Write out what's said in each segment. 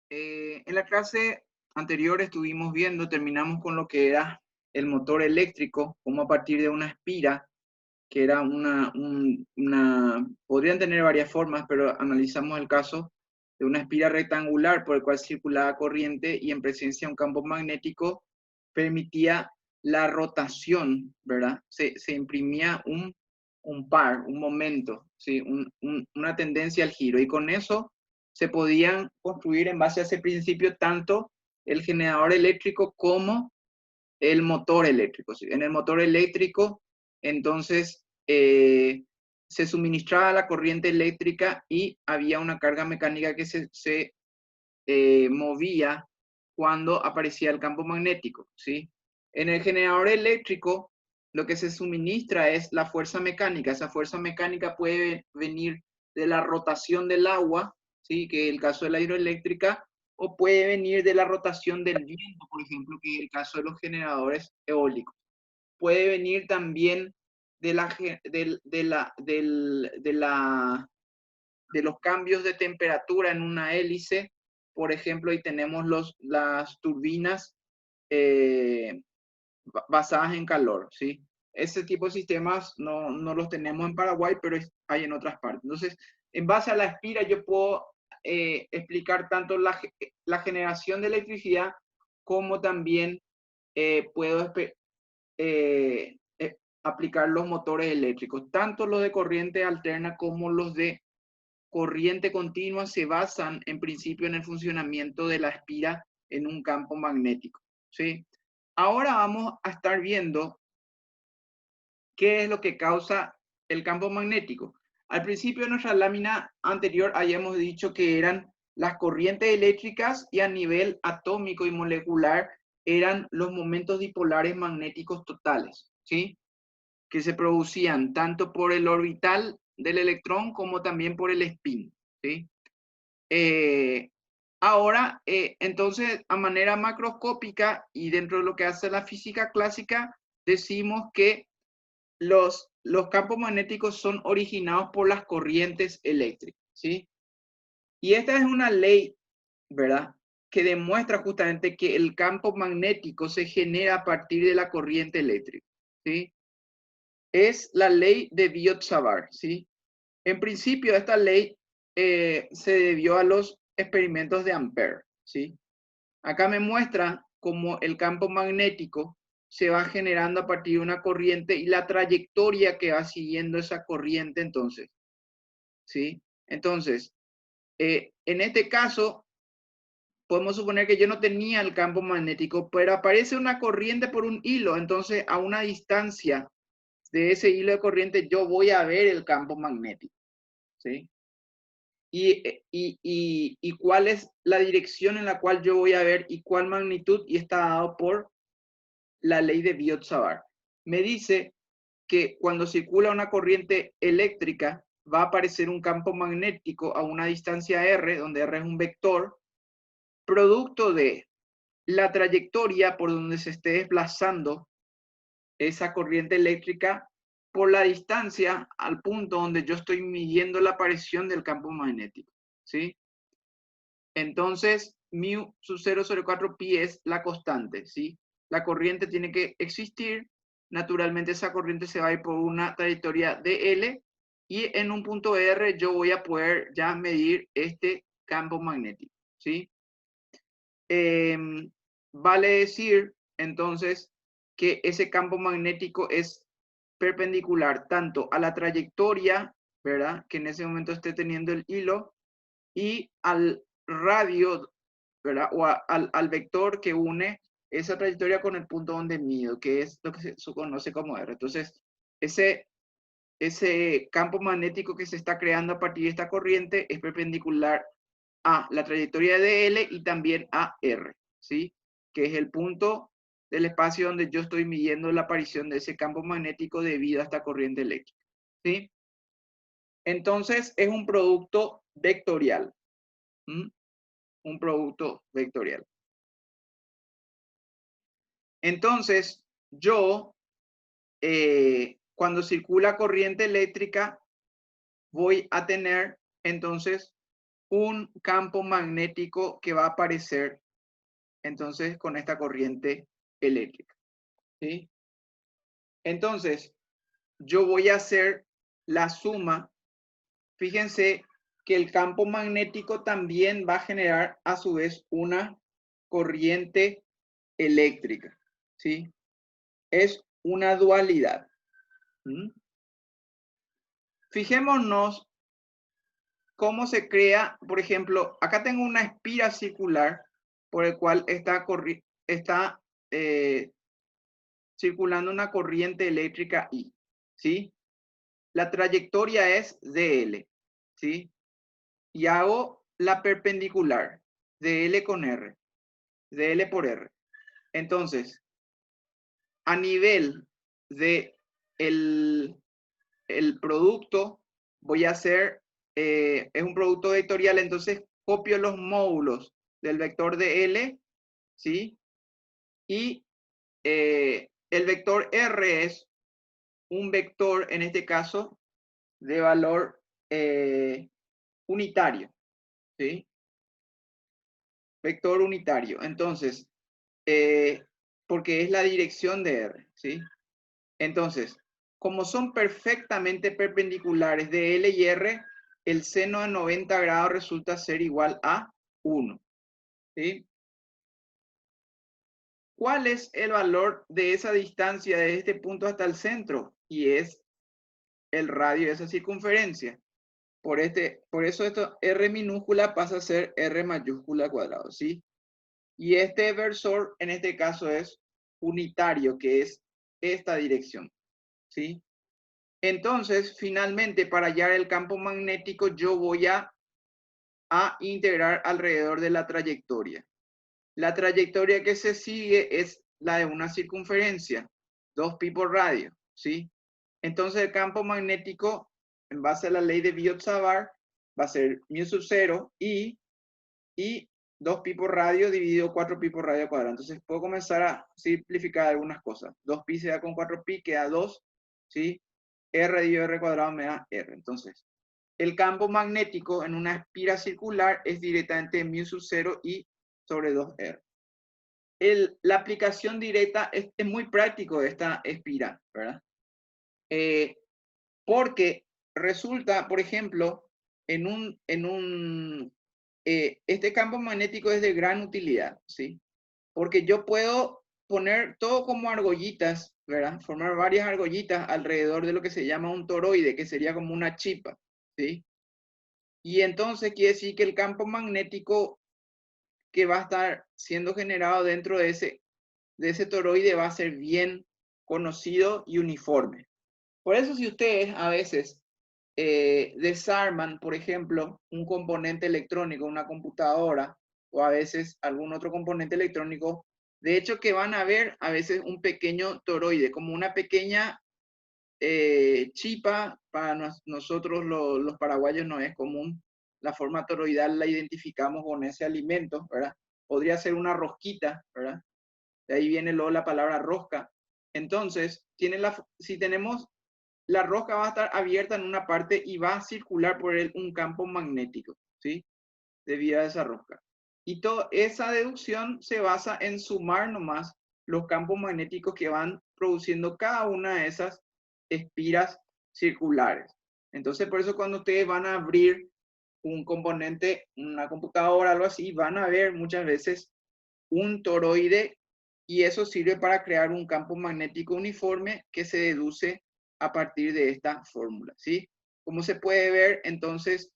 En la clase anterior estuvimos viendo, terminamos con lo que era el motor eléctrico, como a partir de una espira, que era podrían tener varias formas, pero analizamos el caso de una espira rectangular por el cual circulaba corriente y en presencia de un campo magnético permitía la rotación, ¿verdad? Se imprimía un par, un momento, ¿sí? Una tendencia al giro, y con eso se podían construir en base a ese principio tanto el generador eléctrico como el motor eléctrico. ¿Sí? En el motor eléctrico, entonces, se suministraba la corriente eléctrica y había una carga mecánica que se movía cuando aparecía el campo magnético. ¿Sí? En el generador eléctrico, lo que se suministra es la fuerza mecánica. Esa fuerza mecánica puede venir de la rotación del agua, ¿sí? Que es el caso de la hidroeléctrica, o puede venir de la rotación del viento, por ejemplo, que es el caso de los generadores eólicos. Puede venir también de, de los cambios de temperatura en una hélice. Por ejemplo, ahí tenemos las turbinas eh, basadas en calor, ¿sí? Ese tipo de sistemas no los tenemos en Paraguay, pero hay en otras partes. Entonces, en base a la espira, yo puedo explicar tanto la generación de electricidad como también puedo eh, aplicar los motores eléctricos. Tanto los de corriente alterna como los de corriente continua se basan en principio en el funcionamiento de la espira en un campo magnético, ¿sí? Ahora vamos a estar viendo qué es lo que causa el campo magnético. Al principio de nuestra lámina anterior habíamos dicho que eran las corrientes eléctricas y a nivel atómico y molecular eran los momentos dipolares magnéticos totales, ¿sí? Que se producían tanto por el orbital del electrón como también por el spin, ¿sí? Eh, Ahora, entonces, a manera macroscópica y dentro de lo que hace la física clásica, decimos que los campos magnéticos son originados por las corrientes eléctricas, ¿sí? Y esta es una ley, ¿verdad? Que demuestra justamente que el campo magnético se genera a partir de la corriente eléctrica, ¿sí? Es la ley de Biot-Savart, ¿sí? En principio, esta ley se debió a los experimentos de Ampère, ¿sí? Acá me muestra cómo el campo magnético se va generando a partir de una corriente y la trayectoria que va siguiendo esa corriente entonces, ¿sí? Entonces, en este caso, podemos suponer que yo no tenía el campo magnético, pero aparece una corriente por un hilo, entonces a una distancia de ese hilo de corriente yo voy a ver el campo magnético, ¿sí? Y cuál es la dirección en la cual yo voy a ver y cuál magnitud, y está dado por la ley de Biot-Savart. Me dice que cuando circula una corriente eléctrica va a aparecer un campo magnético a una distancia r, donde r es un vector, producto de la trayectoria por donde se esté desplazando esa corriente eléctrica por la distancia al punto donde yo estoy midiendo la aparición del campo magnético, ¿sí? Entonces, mu sub 0 sobre 4 pi es la constante, ¿sí? La corriente tiene que existir, naturalmente esa corriente se va a ir por una trayectoria de L, y en un punto R yo voy a poder ya medir este campo magnético, ¿sí? Vale decir, entonces, que ese campo magnético es perpendicular tanto a la trayectoria, ¿verdad? Que en ese momento esté teniendo el hilo, y al radio, ¿verdad? O al vector que une esa trayectoria con el punto donde mido, que es lo que se conoce como R. Entonces, ese campo magnético que se está creando a partir de esta corriente es perpendicular a la trayectoria de L y también a R, ¿sí? Que es el punto del espacio donde yo estoy midiendo la aparición de ese campo magnético debido a esta corriente eléctrica, ¿sí? Entonces, es un producto vectorial. ¿Mm? Un producto vectorial. Entonces, yo, cuando circula corriente eléctrica, voy a tener, entonces, un campo magnético que va a aparecer entonces con esta corriente eléctrica, ¿sí? Entonces, yo voy a hacer la suma. Fíjense que el campo magnético también va a generar a su vez una corriente eléctrica, ¿sí? Es una dualidad. ¿Mm? Fijémonos cómo se crea, por ejemplo, acá tengo una espira circular por el cual está circulando una corriente eléctrica I, ¿sí? La trayectoria es DL, ¿sí? Y hago la perpendicular, DL con R, DL por R. Entonces, a nivel de el producto, voy a hacer, es un producto vectorial, entonces copio los módulos del vector de L, ¿sí? Y el vector R es un vector, en este caso, de valor unitario, ¿sí? Vector unitario. Entonces, porque es la dirección de R, ¿sí? Entonces, como son perfectamente perpendiculares de L y R, el seno de 90 grados resulta ser igual a 1, ¿sí? ¿Cuál es el valor de esa distancia de este punto hasta el centro? Y es el radio de esa circunferencia. Por eso esto R minúscula pasa a ser R mayúscula cuadrado, ¿sí? Y este versor en este caso es unitario, que es esta dirección, ¿sí? Entonces, finalmente, para hallar el campo magnético, yo voy a integrar alrededor de la trayectoria. La trayectoria que se sigue es la de una circunferencia, 2pi por radio, ¿sí? Entonces, el campo magnético, en base a la ley de Biot-Savart, va a ser mu sub 0 y 2pi por radio dividido 4pi por radio cuadrado. Entonces, puedo comenzar a simplificar algunas cosas. 2pi se da con 4pi, queda 2, ¿sí? R dividido R cuadrado me da R. Entonces, el campo magnético en una espira circular es directamente mu sub 0 y sobre 2R. La aplicación directa es muy práctico de esta espira, ¿verdad? Porque resulta, por ejemplo, este campo magnético es de gran utilidad, ¿sí? Porque yo puedo poner todo como argollitas, ¿verdad? Formar varias argollitas alrededor de lo que se llama un toroide, que sería como una chipa, ¿sí? Y entonces quiere decir que el campo magnético que va a estar siendo generado dentro de ese toroide va a ser bien conocido y uniforme. Por eso si ustedes a veces desarman, por ejemplo, un componente electrónico, una computadora, o a veces algún otro componente electrónico, de hecho que van a ver a veces un pequeño toroide, como una pequeña chipa. Para nosotros los paraguayos no es común. La forma toroidal la identificamos con ese alimento, ¿verdad? Podría ser una rosquita, ¿verdad? De ahí viene luego la palabra rosca. Entonces, si tenemos, la rosca va a estar abierta en una parte y va a circular por él un campo magnético, ¿sí? Debido a esa rosca. Y toda esa deducción se basa en sumar nomás los campos magnéticos que van produciendo cada una de esas espiras circulares. Entonces, por eso cuando ustedes van a abrir un componente, una computadora, algo así, van a ver muchas veces un toroide y eso sirve para crear un campo magnético uniforme que se deduce a partir de esta fórmula, ¿sí? Como se puede ver, entonces,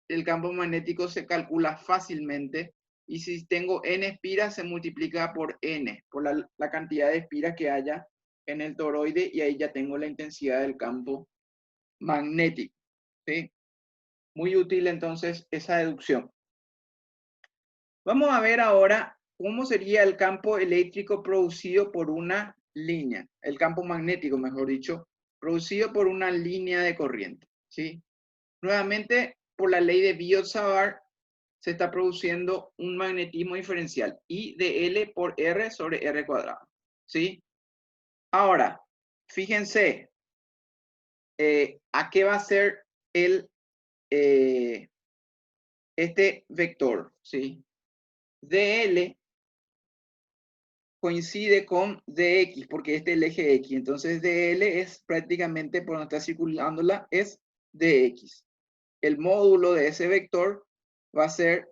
el campo magnético se calcula fácilmente y si tengo n espiras se multiplica por n, por la cantidad de espiras que haya en el toroide y ahí ya tengo la intensidad del campo magnético, ¿sí? Muy útil entonces esa deducción. Vamos a ver ahora cómo sería el campo eléctrico producido por una línea, el campo magnético, mejor dicho, producido por una línea de corriente, ¿sí? Nuevamente, por la ley de Biot-Savart, se está produciendo un magnetismo diferencial, I de L por R sobre R cuadrado, ¿sí? Ahora, fíjense, ¿a qué va a ser el este vector, ¿sí? DL coincide con DX, porque este es el eje X. Entonces DL es prácticamente, por donde está circulándola, es DX. El módulo de ese vector va a ser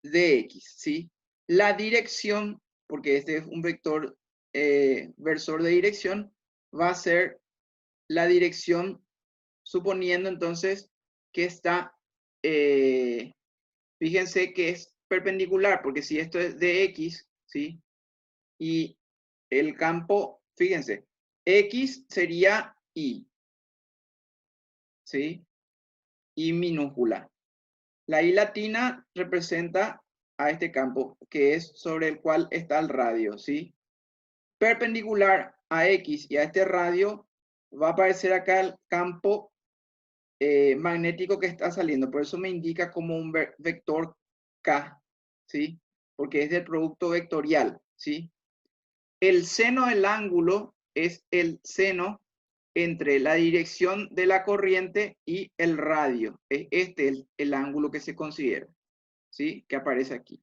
DX, ¿sí? La dirección, porque este es un vector versor de dirección, va a ser la dirección, suponiendo entonces que está, fíjense que es perpendicular, porque si esto es DX, ¿sí? Y el campo, fíjense, X sería Y, ¿sí? Y minúscula. La I latina representa a este campo, que es sobre el cual está el radio, ¿sí? Perpendicular a X y a este radio, va a aparecer acá el campo magnético que está saliendo. Por eso me indica como un vector K, ¿sí? Porque es del producto vectorial, ¿sí? El seno del ángulo es el seno entre la dirección de la corriente y el radio. Es este el ángulo que se considera, ¿sí? Que aparece aquí.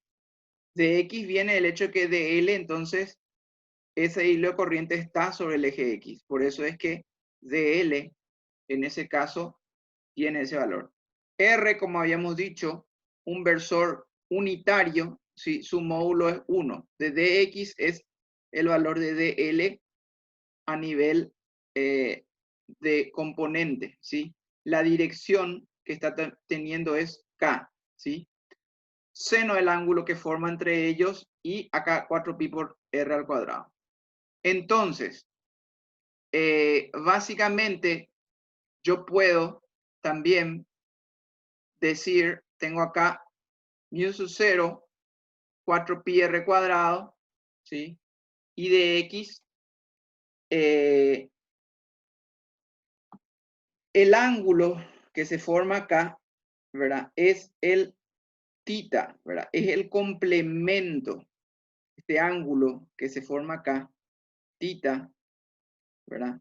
De X viene el hecho de que de L, entonces, ese hilo de corriente está sobre el eje X. Por eso es que DL, en ese caso, tiene ese valor. R, como habíamos dicho, un versor unitario, ¿sí? Su módulo es 1. De DX es el valor de DL a nivel de componente, ¿sí? La dirección que está teniendo es K, ¿sí? Seno del ángulo que forma entre ellos y acá 4pi por R al cuadrado. Entonces, básicamente, yo puedo también decir, tengo acá mu sub 0, 4pi R cuadrado, ¿sí? Y de X, el ángulo que se forma acá, ¿verdad? Es el tita, ¿verdad? Es el complemento, este ángulo que se forma acá, tita, ¿verdad?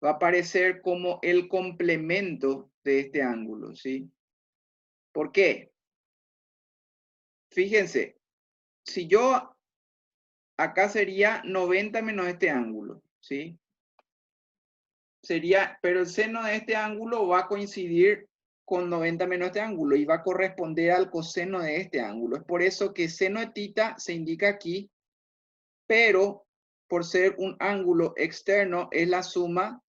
Va a aparecer como el complemento de este ángulo, ¿sí? ¿Por qué? Fíjense, si yo acá sería 90 menos este ángulo, ¿sí? Sería, pero el seno de este ángulo va a coincidir con 90 menos este ángulo y va a corresponder al coseno de este ángulo. Es por eso que seno de tita se indica aquí, pero por ser un ángulo externo es la suma,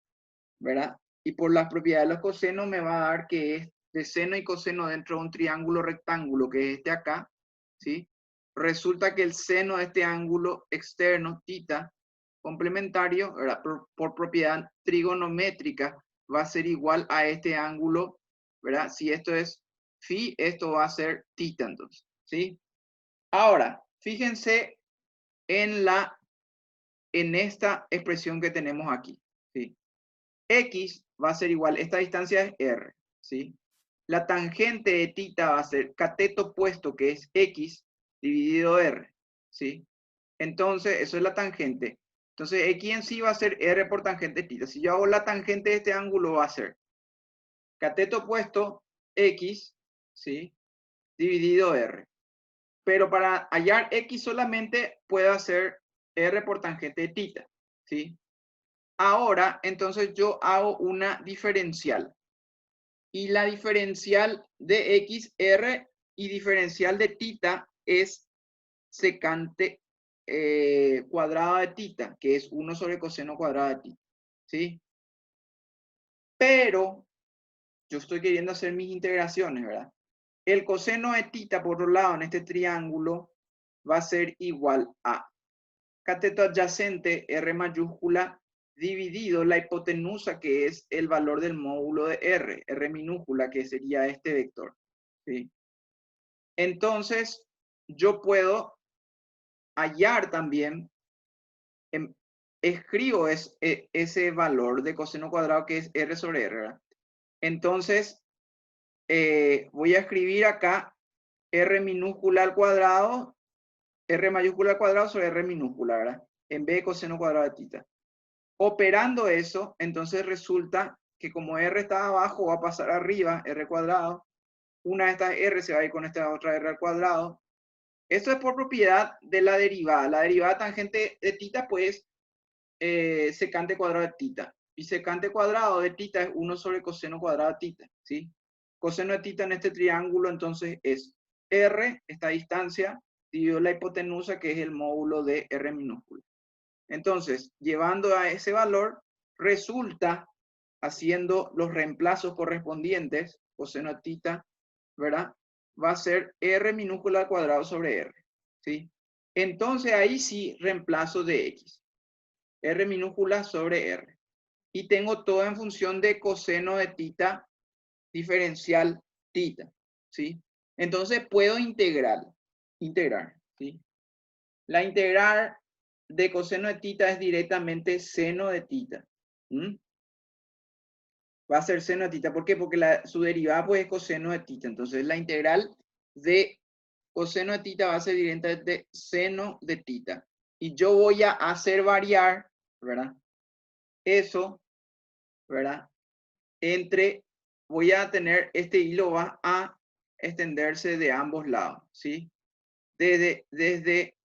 ¿verdad? Y por las propiedades de los cosenos me va a dar que es de seno y coseno dentro de un triángulo rectángulo, que es este acá, ¿sí? Resulta que el seno de este ángulo externo, tita, complementario, ¿verdad? Por propiedad trigonométrica, va a ser igual a este ángulo, ¿verdad? Si esto es phi, esto va a ser tita entonces, ¿sí? Ahora, fíjense en esta expresión que tenemos aquí, ¿sí? X va a ser igual, esta distancia es R, ¿sí? La tangente de tita va a ser cateto opuesto, que es X, dividido R, ¿sí? Entonces, eso es la tangente. Entonces, X en sí va a ser R por tangente de tita. Si yo hago la tangente de este ángulo, va a ser cateto opuesto X, ¿sí? Dividido R. Pero para hallar X solamente puedo hacer R por tangente de tita, ¿sí? Ahora, entonces yo hago una diferencial. Y la diferencial de XR y diferencial de tita es secante cuadrado de tita, que es 1 sobre coseno cuadrado de tita, ¿sí? Pero yo estoy queriendo hacer mis integraciones, ¿verdad? El coseno de tita, por otro lado, en este triángulo, va a ser igual a cateto adyacente R mayúscula dividido la hipotenusa, que es el valor del módulo de R minúscula, que sería este vector, ¿sí? Entonces, yo puedo hallar también, escribo ese valor de coseno cuadrado que es R sobre R, ¿verdad? Entonces, voy a escribir acá R minúscula al cuadrado, R mayúscula al cuadrado sobre R minúscula, ¿verdad? En vez de coseno cuadrado de tita. Operando eso, entonces resulta que como R está abajo, va a pasar arriba, R cuadrado, una de estas R se va a ir con esta otra R al cuadrado. Esto es por propiedad de la derivada. La derivada tangente de θ, pues, secante cuadrado de θ. Y secante cuadrado de θ es 1 sobre coseno cuadrado de θ, ¿sí? Coseno de θ en este triángulo, entonces, es R, esta distancia, dividido la hipotenusa, que es el módulo de R minúscula. Entonces, llevando a ese valor, resulta, haciendo los reemplazos correspondientes, coseno de θ, ¿verdad? Va a ser R minúscula al cuadrado sobre R, ¿sí? Entonces, ahí sí, reemplazo de X. R minúscula sobre R. Y tengo todo en función de coseno de θ diferencial θ, ¿sí? Entonces, puedo integrar, ¿sí? La integral de coseno de θ es directamente seno de θ. Va a ser seno de θ. ¿Por qué? Porque su derivada pues es coseno de θ. Entonces la integral de coseno de θ va a ser directamente seno de θ. Y yo voy a hacer variar, ¿verdad? Eso, ¿verdad? Voy a tener, este hilo va a extenderse de ambos lados, ¿sí? Desde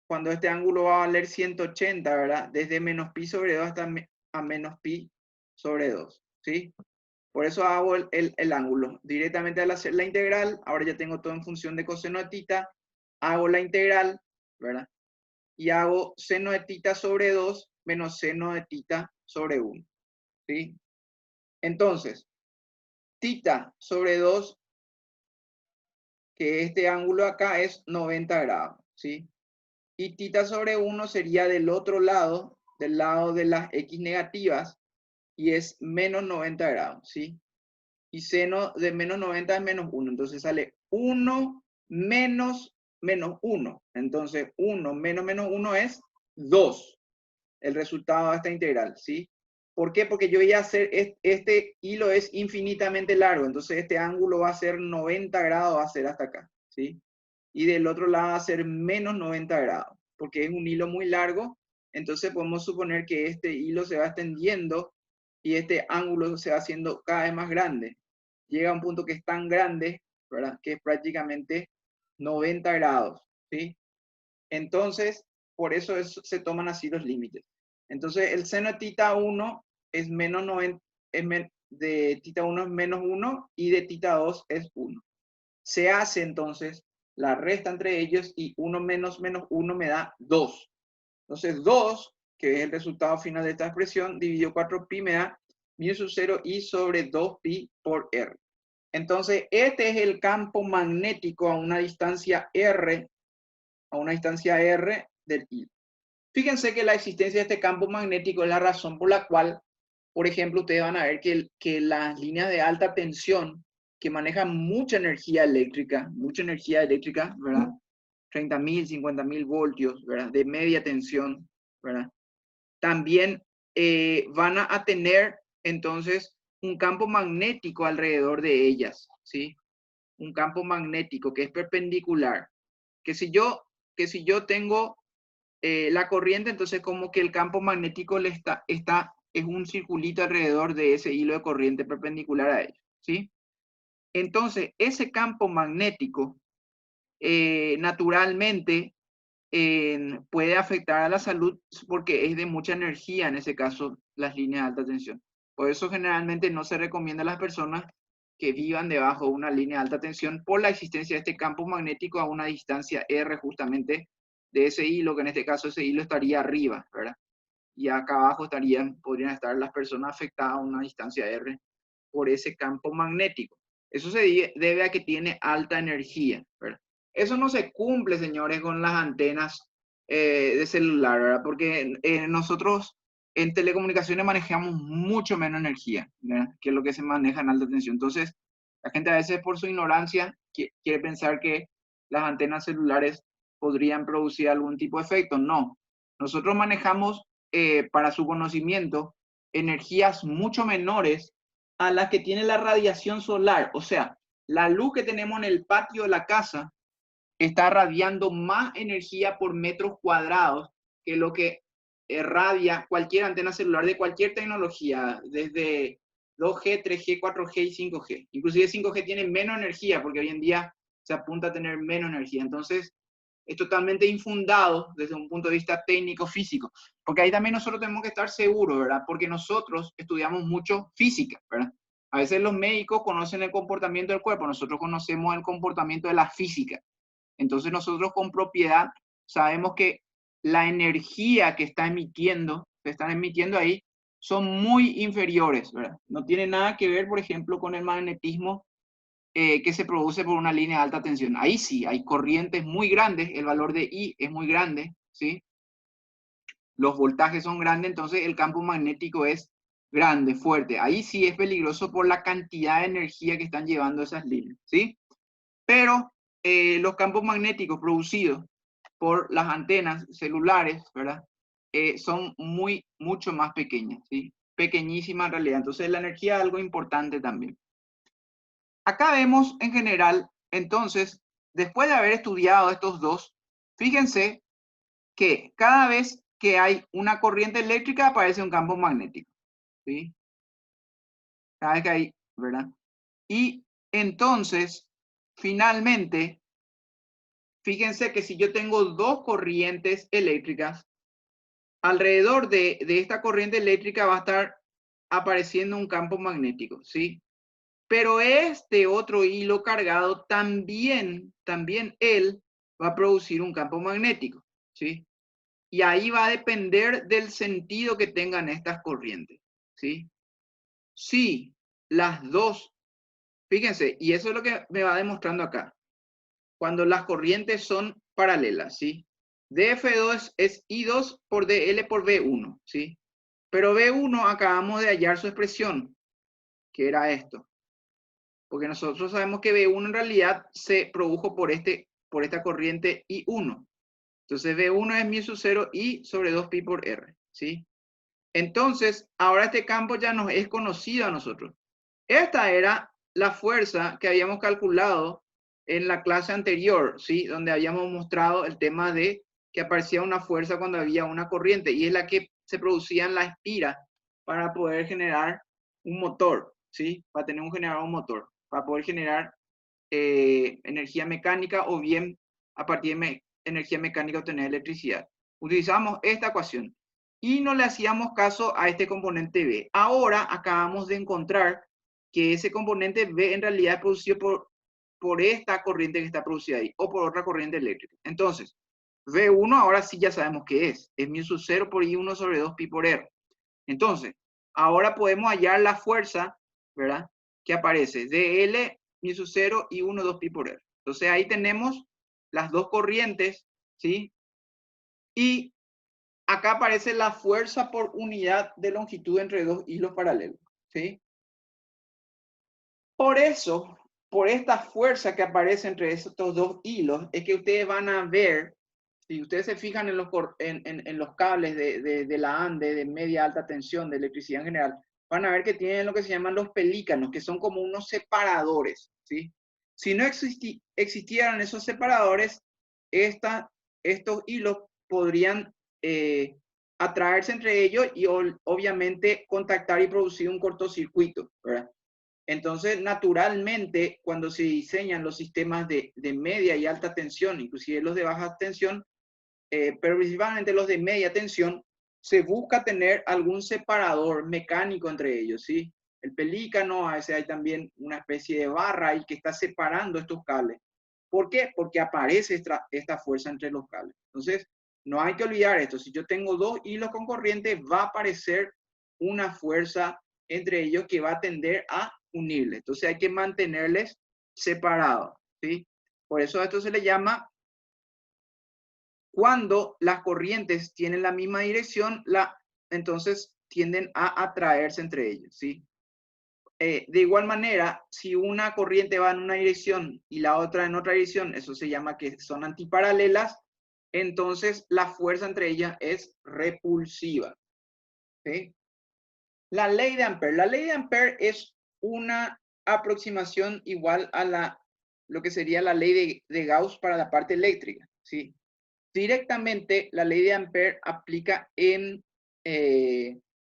cuando este ángulo va a valer 180, ¿verdad? Desde menos pi sobre 2 hasta a menos pi sobre 2, ¿sí? Por eso hago el ángulo. Directamente al hacer la integral, ahora ya tengo todo en función de coseno de θ, hago la integral, ¿verdad? Y hago seno de θ sobre 2 menos seno de θ sobre 1, ¿sí? Entonces, θ sobre 2, que este ángulo acá es 90 grados, ¿sí? Y θ sobre 1 sería del otro lado, del lado de las x negativas, y es menos 90 grados, ¿sí? Y seno de menos 90 es menos 1, entonces sale 1 menos menos 1. Entonces 1 menos menos 1 es 2, el resultado de esta integral, ¿sí? ¿Por qué? Porque yo voy a hacer, este hilo es infinitamente largo, entonces este ángulo va a ser 90 grados, va a ser hasta acá, ¿sí? Y del otro lado va a ser menos 90 grados, porque es un hilo muy largo, entonces podemos suponer que este hilo se va extendiendo y este ángulo se va haciendo cada vez más grande. Llega a un punto que es tan grande, ¿verdad? Que es prácticamente 90 grados, ¿sí? Entonces, por eso se toman así los límites. Entonces, el seno de θ1 es menos 90, de θ1 es menos 1 y de θ2 es 1. Se hace entonces la resta entre ellos y 1 menos menos 1 me da 2. Entonces 2, que es el resultado final de esta expresión, dividido 4pi me da μ sub 0 i sobre 2pi por r. Entonces este es el campo magnético a una distancia r, del hilo. Fíjense que la existencia de este campo magnético es la razón por la cual, por ejemplo, ustedes van a ver que las líneas de alta tensión que manejan mucha energía eléctrica, ¿verdad? 30.000, 50.000 voltios, ¿verdad? De media tensión, ¿verdad? También van a tener entonces un campo magnético alrededor de ellas, ¿sí? Un campo magnético que es perpendicular. Que si yo tengo la corriente, entonces como que el campo magnético es un circulito alrededor de ese hilo de corriente perpendicular a ello, ¿sí? Entonces, ese campo magnético naturalmente puede afectar a la salud porque es de mucha energía, en ese caso, las líneas de alta tensión. Por eso generalmente no se recomienda a las personas que vivan debajo de una línea de alta tensión por la existencia de este campo magnético a una distancia R justamente de ese hilo, que en este caso ese hilo estaría arriba, ¿verdad? Y acá abajo podrían estar las personas afectadas a una distancia R por ese campo magnético. Eso se debe a que tiene alta energía, ¿verdad? Eso no se cumple, señores, con las antenas de celular, ¿verdad? Porque nosotros en telecomunicaciones manejamos mucho menos energía, ¿verdad? Que lo que se maneja en alta tensión. Entonces, la gente a veces por su ignorancia quiere pensar que las antenas celulares podrían producir algún tipo de efecto. No. Nosotros manejamos, para su conocimiento, energías mucho menores a las que tiene la radiación solar. O sea, la luz que tenemos en el patio de la casa está radiando más energía por metros cuadrados que lo que irradia cualquier antena celular de cualquier tecnología, desde 2G, 3G, 4G y 5G. Inclusive 5G tiene menos energía porque hoy en día se apunta a tener menos energía. Entonces, es totalmente infundado desde un punto de vista técnico-físico. Porque ahí también nosotros tenemos que estar seguros, ¿verdad? Porque nosotros estudiamos mucho física, ¿verdad? A veces los médicos conocen el comportamiento del cuerpo, nosotros conocemos el comportamiento de la física. Entonces nosotros con propiedad sabemos que la energía que están emitiendo ahí, son muy inferiores, ¿verdad? No tiene nada que ver, por ejemplo, con el magnetismo que se produce por una línea de alta tensión. Ahí sí, hay corrientes muy grandes, el valor de I es muy grande, ¿sí? Los voltajes son grandes, entonces el campo magnético es grande, fuerte. Ahí sí es peligroso por la cantidad de energía que están llevando esas líneas, ¿sí? Pero los campos magnéticos producidos por las antenas celulares, ¿verdad? Son mucho más pequeñas, ¿sí? Pequeñísimas en realidad. Entonces la energía es algo importante también. Acá vemos en general, entonces, después de haber estudiado estos dos, fíjense que cada vez que hay una corriente eléctrica aparece un campo magnético, ¿sí? Cada vez que hay, ¿verdad? Y entonces, finalmente, fíjense que si yo tengo dos corrientes eléctricas, alrededor de esta corriente eléctrica va a estar apareciendo un campo magnético, ¿sí? Pero este otro hilo cargado también él va a producir un campo magnético, ¿sí? Y ahí va a depender del sentido que tengan estas corrientes, ¿sí? Si las dos, fíjense, y eso es lo que me va demostrando acá, cuando las corrientes son paralelas, ¿sí? DF2 es I2 por DL por V1, ¿sí? Pero V1 acabamos de hallar su expresión, que era esto. Porque nosotros sabemos que V1 en realidad se produjo por esta corriente I1. Entonces V1 es μ sub 0 I sobre 2pi por R, ¿sí? Entonces, ahora este campo ya nos es conocido a nosotros. Esta era la fuerza que habíamos calculado en la clase anterior, ¿sí? Donde habíamos mostrado el tema de que aparecía una fuerza cuando había una corriente y es la que se producía en la espira para poder generar un motor, ¿sí? Para tener un generador, un motor, para poder generar energía mecánica o bien a partir de energía mecánica obtener electricidad. Utilizamos esta ecuación y no le hacíamos caso a este componente B. Ahora acabamos de encontrar que ese componente B en realidad es producido por esta corriente que está producida ahí o por otra corriente eléctrica. Entonces, V1 ahora sí ya sabemos qué es μ sub 0 por I1 sobre 2pi por R. Entonces, ahora podemos hallar la fuerza, ¿verdad? Que aparece dl μ sub 0 y 1 2pi por R. Entonces ahí tenemos las dos corrientes, ¿sí? Y acá aparece la fuerza por unidad de longitud entre dos hilos paralelos, ¿sí? Por eso, por esta fuerza que aparece entre estos dos hilos, es que ustedes van a ver, si ustedes se fijan en los cables de la ANDE, de media alta tensión, de electricidad en general, van a ver que tienen lo que se llaman los pelícanos, que son como unos separadores, ¿sí? Si no existieran esos separadores, estos hilos podrían atraerse entre ellos y obviamente contactar y producir un cortocircuito, ¿verdad? Entonces, naturalmente, cuando se diseñan los sistemas de media y alta tensión, inclusive los de baja tensión, pero principalmente los de media tensión, se busca tener algún separador mecánico entre ellos, ¿sí? El pelícano, a veces hay también una especie de barra ahí que está separando estos cables. ¿Por qué? Porque aparece esta fuerza entre los cables. Entonces, no hay que olvidar esto. Si yo tengo dos hilos con corriente, va a aparecer una fuerza entre ellos que va a tender a unirles. Entonces, hay que mantenerles separados, ¿sí? Por eso esto se le llama cuando las corrientes tienen la misma dirección, entonces tienden a atraerse entre ellos, ¿sí? De igual manera, si una corriente va en una dirección y la otra en otra dirección, eso se llama que son antiparalelas, entonces la fuerza entre ellas es repulsiva, ¿sí? La ley de Ampère. La ley de Ampère es una aproximación igual a lo que sería la ley de Gauss para la parte eléctrica, ¿sí? Directamente, la ley de Ampère aplica en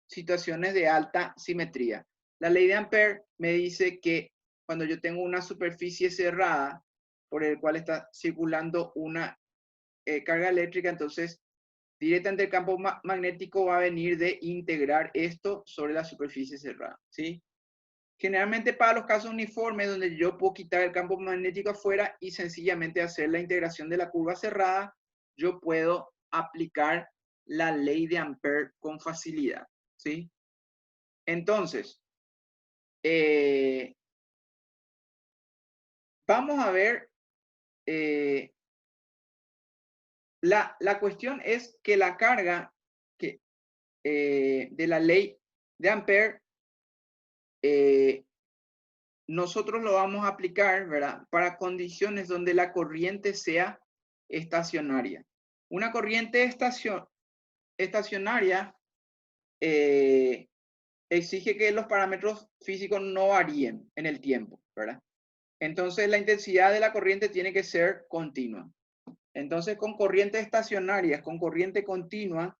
situaciones de alta simetría. La ley de Ampere me dice que cuando yo tengo una superficie cerrada por el cual está circulando una carga eléctrica, entonces directamente el campo magnético va a venir de integrar esto sobre la superficie cerrada, ¿sí? Generalmente para los casos uniformes donde yo puedo quitar el campo magnético afuera y sencillamente hacer la integración de la curva cerrada, yo puedo aplicar la ley de Ampere con facilidad, ¿sí? Entonces, vamos a ver, la cuestión es que la carga que, de la ley de Ampere, nosotros lo vamos a aplicar, ¿verdad? Para condiciones donde la corriente sea estacionaria. Una corriente estacionaria exige que los parámetros físicos no varíen en el tiempo, ¿verdad? Entonces la intensidad de la corriente tiene que ser continua. Entonces con corrientes estacionarias, con corriente continua,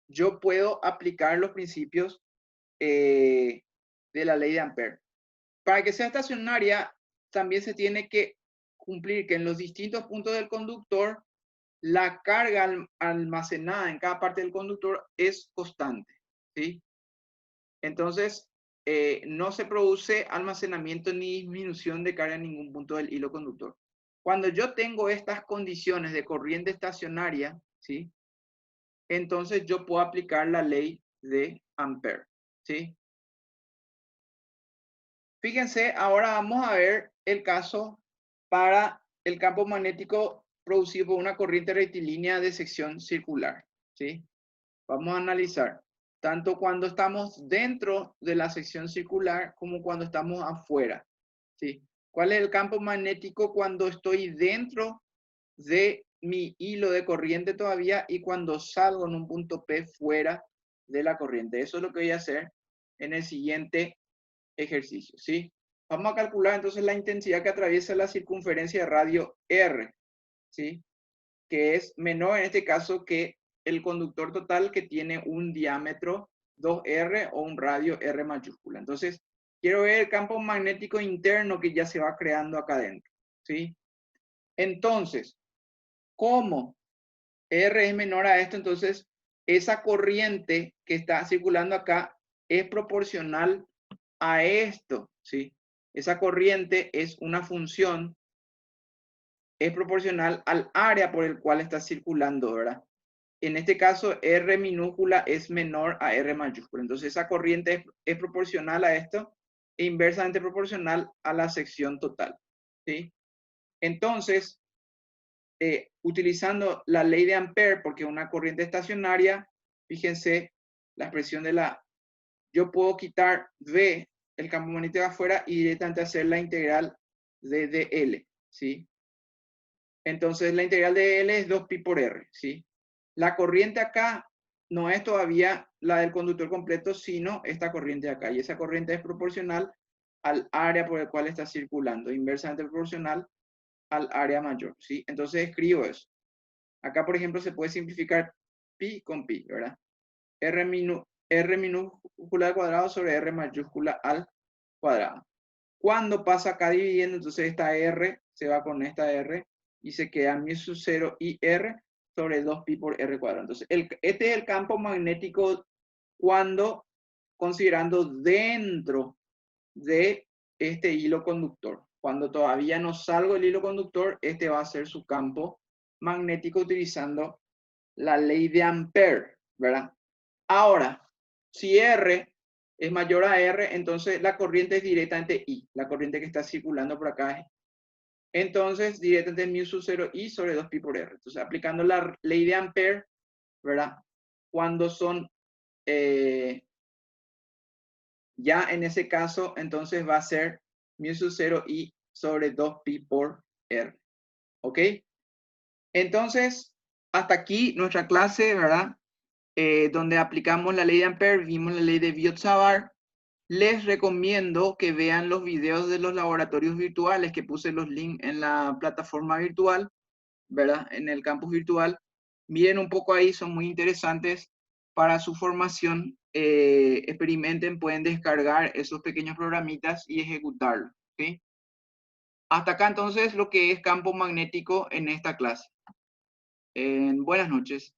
yo puedo aplicar los principios de la ley de Ampere. Para que sea estacionaria, también se tiene que cumplir que en los distintos puntos del conductor, la carga almacenada en cada parte del conductor es constante, ¿sí? Entonces, no se produce almacenamiento ni disminución de carga en ningún punto del hilo conductor. Cuando yo tengo estas condiciones de corriente estacionaria, ¿sí? Entonces yo puedo aplicar la ley de Ampere, ¿sí? Fíjense, ahora vamos a ver el caso para el campo magnético producido por una corriente rectilínea de sección circular, ¿sí? Vamos a analizar tanto cuando estamos dentro de la sección circular como cuando estamos afuera, ¿sí? ¿Cuál es el campo magnético cuando estoy dentro de mi hilo de corriente todavía y cuando salgo en un punto P fuera de la corriente? Eso es lo que voy a hacer en el siguiente ejercicio, ¿sí? Vamos a calcular entonces la intensidad que atraviesa la circunferencia de radio R, ¿sí? Que es menor en este caso que el conductor total, que tiene un diámetro 2R o un radio R mayúscula. Entonces, quiero ver el campo magnético interno que ya se va creando acá adentro, ¿sí? Entonces, como R es menor a esto, entonces esa corriente que está circulando acá es proporcional a esto, ¿sí? Esa corriente es una función, es proporcional al área por el cual está circulando, ¿verdad? En este caso, R minúscula es menor a R mayúscula. Entonces, esa corriente es proporcional a esto e inversamente proporcional a la sección total, ¿sí? Entonces, utilizando la ley de Ampere, porque una corriente estacionaria, fíjense la expresión de la... Yo puedo quitar V, el campo magnético afuera, y directamente hacer la integral de dl, ¿sí? Entonces, la integral de L es 2pi por R, ¿sí? La corriente acá no es todavía la del conductor completo, sino esta corriente de acá. Y esa corriente es proporcional al área por el cual está circulando, inversamente proporcional al área mayor, ¿sí? Entonces escribo eso. Acá, por ejemplo, se puede simplificar pi con pi, ¿verdad? R minúscula al cuadrado sobre R mayúscula al cuadrado. Cuando pasa acá dividiendo, entonces esta R se va con esta R y se queda mu sub 0 y R sobre 2pi por R cuadrado. Entonces, este es el campo magnético cuando considerando dentro de este hilo conductor. Cuando todavía no salgo del hilo conductor, este va a ser su campo magnético utilizando la ley de Ampere, ¿verdad? Ahora, si R es mayor a R, entonces la corriente es directamente I. La corriente que está circulando por acá es. Entonces, directamente mu sub 0 I sobre 2pi por R. Entonces, aplicando la ley de Ampere, ¿verdad? Cuando son, ya en ese caso, entonces va a ser mu sub 0 I sobre 2pi por R. ¿Ok? Entonces, hasta aquí nuestra clase, ¿verdad? Donde aplicamos la ley de Ampere, vimos la ley de Biot-Savart. Les recomiendo que vean los videos de los laboratorios virtuales, que puse los links en la plataforma virtual, ¿verdad? En el campus virtual. Miren un poco ahí, son muy interesantes. para su formación, experimenten, pueden descargar esos pequeños programitas y ejecutarlo, ¿sí? Hasta acá entonces lo que es campo magnético en esta clase. Buenas noches.